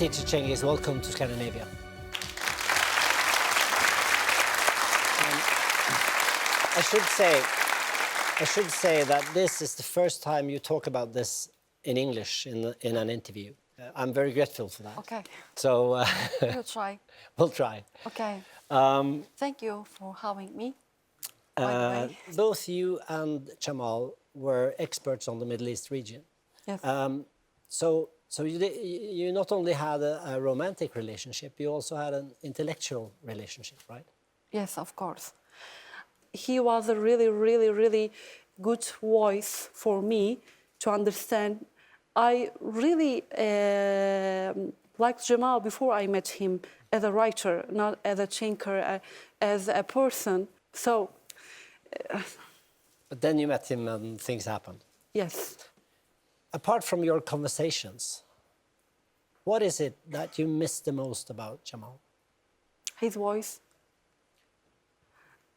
teacher Cengiz, welcome to Scandinavia. I should say that this is the first time you talk about this in English in an interview. I'm very grateful for that. Okay. So We'll try. we'll try. Okay. Thank you for having me. By the way. Both you and Jamal were experts on the Middle East region. Yes. So you not only had a romantic relationship, you also had an intellectual relationship, right? Yes, of course. He was a really, really, really good voice for me to understand. I really liked Jamal before I met him as a writer, not as a thinker, as a person. So, But then you met him and things happened. yes. Apart from your conversations, what is it that you miss the most about Jamal? His voice.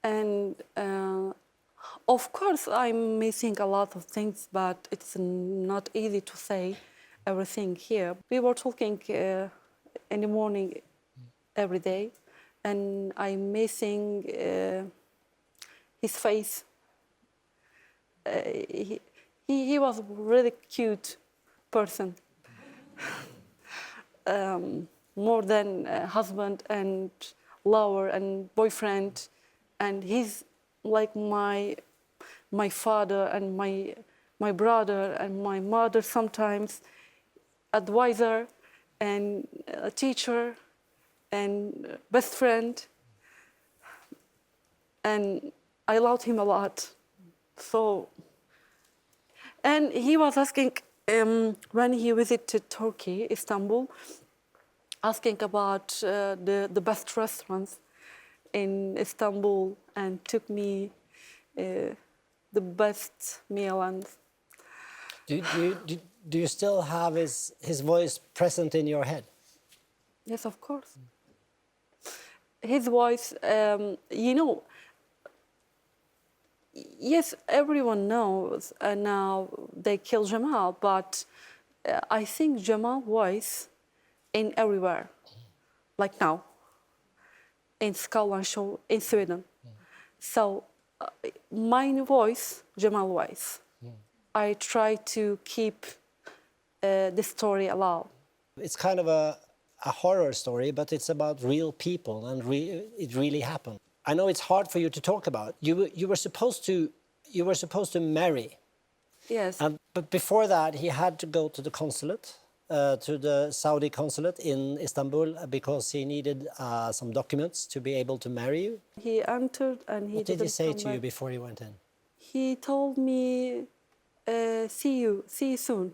And of course, I'm missing a lot of things, but it's not easy to say everything here. We were talking in the morning every day, and I'm missing his face. He was a really cute person, more than husband and lover and boyfriend. And he's like my father and my brother and my mother sometimes, advisor and a teacher and best friend. And I loved him a lot. So, and he was asking when he visited Turkey, Istanbul, asking about the best restaurants in Istanbul and took me the best meal. And Do you still have his voice present in your head? yes, of course. His voice, you know, yes, everyone knows now they kill Jamal, but I think Jamal's voice in everywhere, like now. In Scotland show in Sweden. So my voice, Jamal voice. I try to keep the story alive. It's kind of a horror story, but it's about real people and it really happened. I know it's hard for you to talk about. You were supposed to marry. Yes. But before that, he had to go to the consulate. To the Saudi consulate in Istanbul because he needed some documents to be able to marry you. He entered and he What did he didn't say come to you back. before he went in? He told me, see you soon.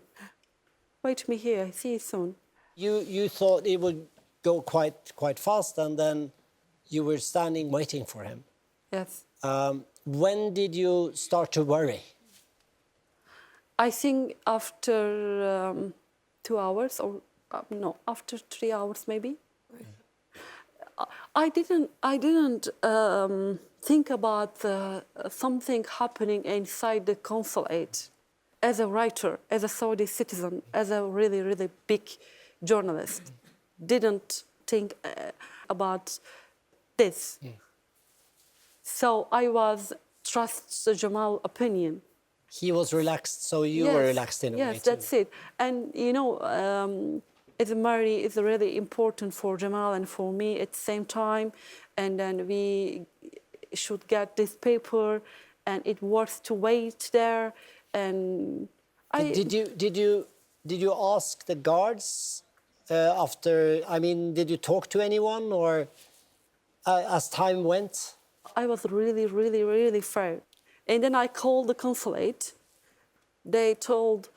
Wait me here, see you soon. You thought it would go quite fast, and then you were standing waiting for him. Yes. When did you start to worry? I think after 2 hours or no, after 3 hours maybe. I didn't think about something happening inside the consulate. As a writer, as a Saudi citizen, as a really, really big journalist, didn't think about this. So I was trust Jamal's opinion. He was relaxed, so you were relaxed in a way too. Yes, that's it. And you know, as a marriage is really important for Jamal and for me at the same time. And then we should get this paper, and it was to wait there. And did you ask the guards after? I mean, did you talk to anyone, or as time went? I was really, really, really afraid. And then I called the consulate. They told,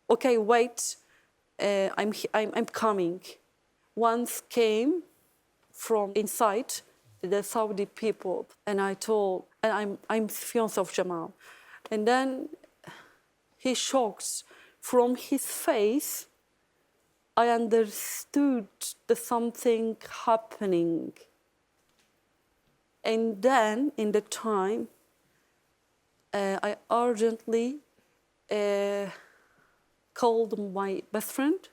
"Okay, wait, I'm coming." Once came from inside the Saudi people, and I told, and I'm fiancé of Jamal, and then he shocked from his face. I understood that something happening. And then, in the time, I urgently called my best friend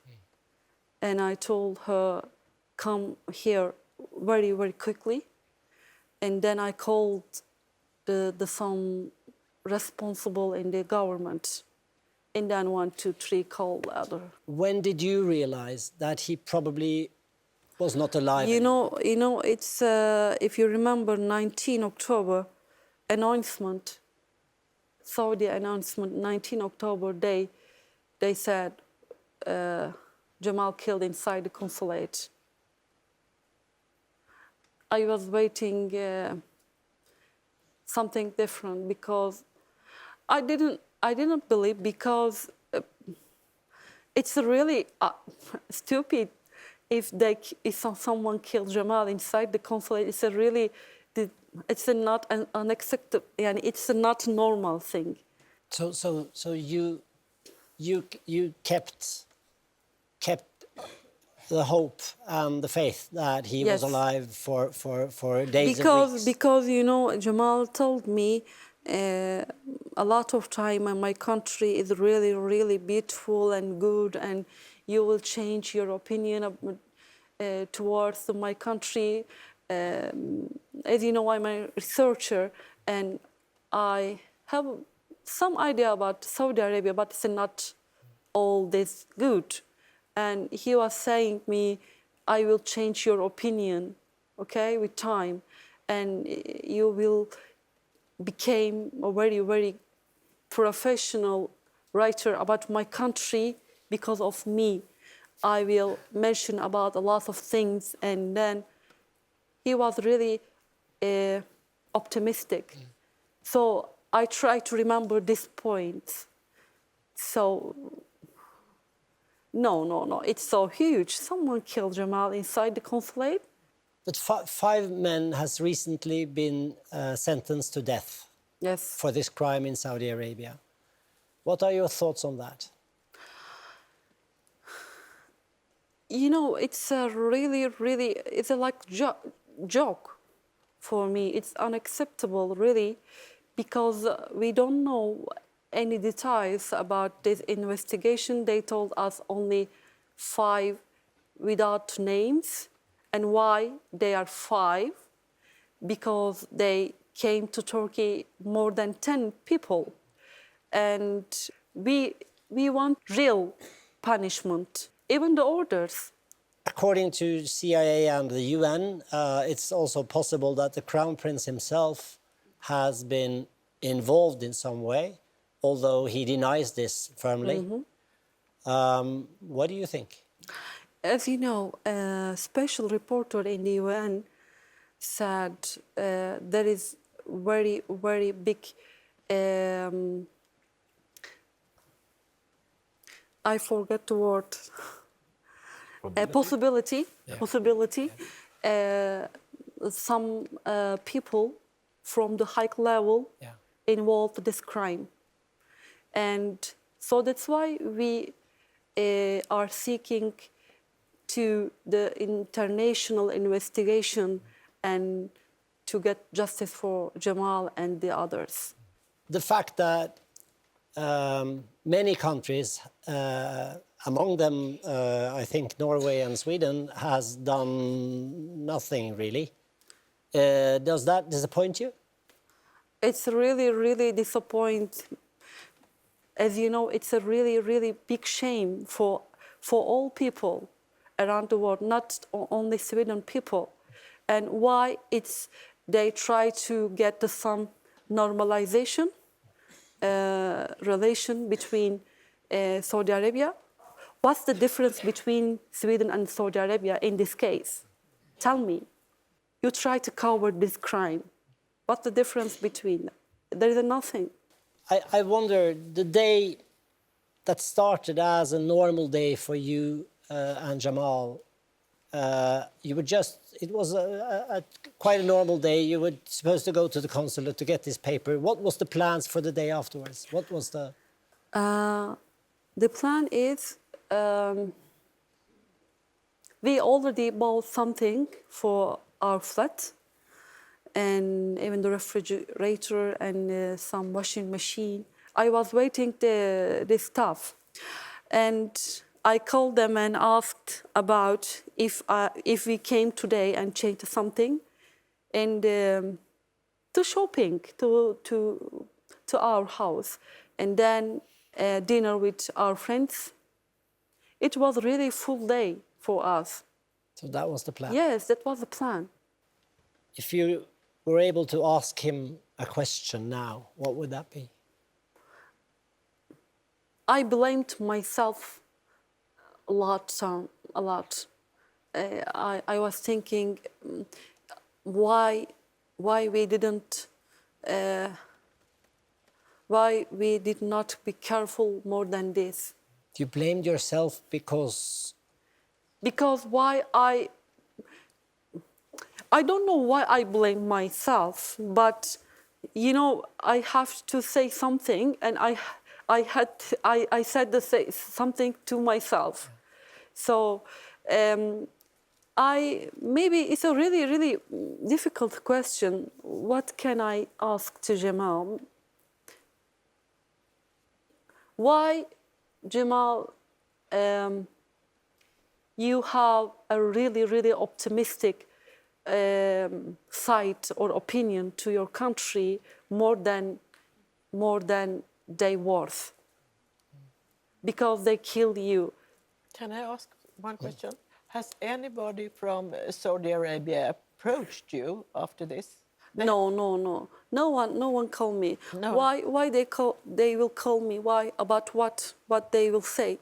and I told her, come here very, very quickly. And then I called the some responsible in the government. And then 1, 2, 3 called other. When did you realize that he probably was not alive? You know, it's if you remember 19 October announcement, Saudi announcement, 19 October, they said Jamal killed inside the consulate. I was waiting something different because I didn't believe, because it's really stupid if someone killed Jamal inside the consulate. It's not an unacceptable, and it's a not normal thing. So you kept the hope and the faith that he was Yes. alive for days and weeks. Because you know, Jamal told me a lot of time, and my country is really, really beautiful and good, and you will change your opinion towards my country. As you know, I'm a researcher, and I have some idea about Saudi Arabia, but it's not all this good. And he was saying me, I will change your opinion, okay, with time, and you will become a very, very professional writer about my country because of me. I will mention about a lot of things, and then he was really optimistic. So I try to remember this point. So no, it's so huge. Someone killed Jamal inside the consulate. But 5 men has recently been sentenced to death Yes. for this crime in Saudi Arabia. What are your thoughts on that? You know, it's a really, really, it's a like joke for me. It's unacceptable, really, because we don't know any details about this investigation. They told us only 5 without names. And why they are 5? Because they came to Turkey more than 10 people. And we want real punishment, even the orders. According to CIA and the UN, it's also possible that the Crown Prince himself has been involved in some way, although he denies this firmly. What do you think? As you know, a special reporter in the UN said there is very, very big, I forget the word, possibility, some people from the high level involved in this crime. And so that's why we are seeking to the international investigation and to get justice for Jamal and the others. The fact that many countries, among them, I think Norway and Sweden, has done nothing really. Does that disappoint you? It's really, really disappointing. As you know, it's a really, really big shame for all people around the world, not only Sweden people. And why they try to get some normalization relation between Saudi Arabia. What's the difference between Sweden and Saudi Arabia in this case? Tell me. You try to cover this crime. What's the difference between them? There is nothing. I wonder, the day that started as a normal day for you and Jamal, it was quite a normal day. You were supposed to go to the consulate to get this paper. What was the plans for the day afterwards? What was the... The plan is we already bought something for our flat, and even the refrigerator and some washing machine. I was waiting the stuff, and I called them and asked about if we came today and changed something, and to shopping to our house, and then dinner with our friends. It was really full day for us. So that was the plan. Yes, that was the plan. If you were able to ask him a question now, what would that be? I blamed myself a lot. I was thinking why we didn't, why we did not be careful more than this. You blamed yourself because Why I don't know why I blame myself, but you know, I have to say something, and I said something to myself. So maybe it's a really difficult question. What can I ask to Jamal? Why, Jamal, you have a really optimistic side or opinion to your country more than they worth, because they killed you. Can I ask one question? Has anybody from Saudi Arabia approached you after this? No one called me. No. Why they will call me? Why? About what they will say?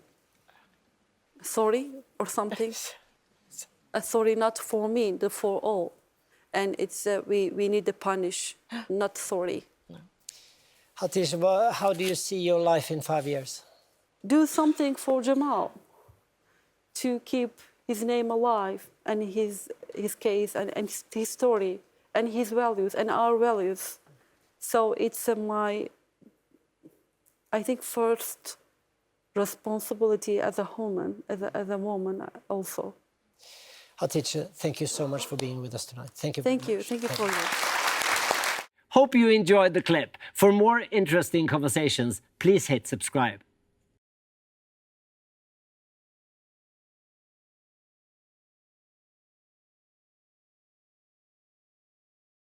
Sorry or something? Sorry, not for me, for all. And it's we need to punish, not sorry. Hatice, how do you see your life in 5 years? Do something for Jamal to keep his name alive, and his case, and his story, and his values, and our values. So it's my, I think, first responsibility as a woman, as a woman also. Hatice, thank you so much for being with us tonight. Thank you. Thank you for you. Hope you enjoyed the clip. For more interesting conversations, please hit subscribe.